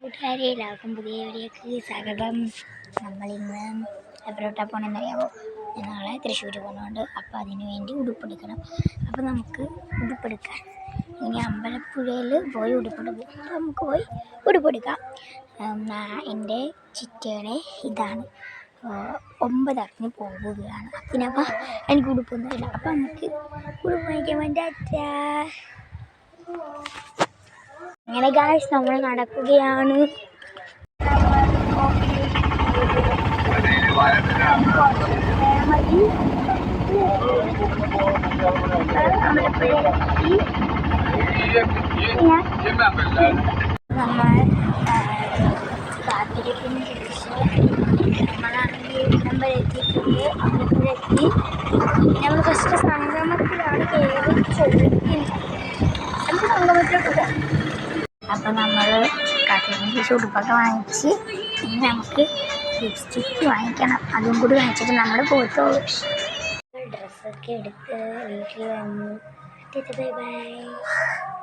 കൂട്ടുകാരെ എല്ലാവർക്കും പുതിയ വീഡിയോക്ക് സ്വാഗതം. നമ്മളിന്ന് എവിടോട്ടാണ് പോകണമെന്ന് അറിയാമോ? നാളെ തൃശ്ശൂർ പോകുന്നുണ്ട്. അപ്പോൾ അതിന് വേണ്ടി ഉടുപ്പെടുക്കണം. അപ്പോൾ നമുക്ക് ഉടുപ്പെടുക്കാം. ഇനി അമ്പലപ്പുഴയിൽ പോയി ഉടുപ്പിട്ട് പോകും. അപ്പോൾ നമുക്ക് പോയി ഉടുപ്പെടുക്കാം. എൻ്റെ ചിറ്റയുടെ ഇതാണ് 9 അറിഞ്ഞ് പോവുകയാണ്. അതിനപ്പോൾ എനിക്ക് ഉടുപ്പൊന്നുമില്ല. അപ്പോൾ നമുക്ക് ഉടുപ്പ് വാങ്ങിക്കാൻ വേണ്ടി അങ്ങനെ ഗായ്സ് നമ്മൾ നടക്കുകയാണ്. നമ്മൾ കാത്തിരിപ്പിന് ശേഷം നമ്മളാണെങ്കിൽ നമ്പർ എത്തിയിട്ടുണ്ട്. അമ്പലത്തിലെത്തി. നമ്മൾ ഫസ്റ്റ് സംഗമത്തിലാണ് കയറി ചോദിക്കുന്നത്. സംഗമത്തിലോട്ട് അപ്പം നമ്മൾ കാത്തിരിപ്പിന് ശേഷം ഉടുപ്പൊക്കെ വാങ്ങിച്ച് ഇനി നമുക്ക് ലിപ്സ്റ്റിക്ക് വാങ്ങിക്കണം. അതും കൂടി വാങ്ങിച്ചിട്ട് നമ്മൾ പോകത്തുള്ളൂ. ഡ്രസ്സൊക്കെ എടുത്ത് വീട്ടിൽ വന്നു. Bye bye.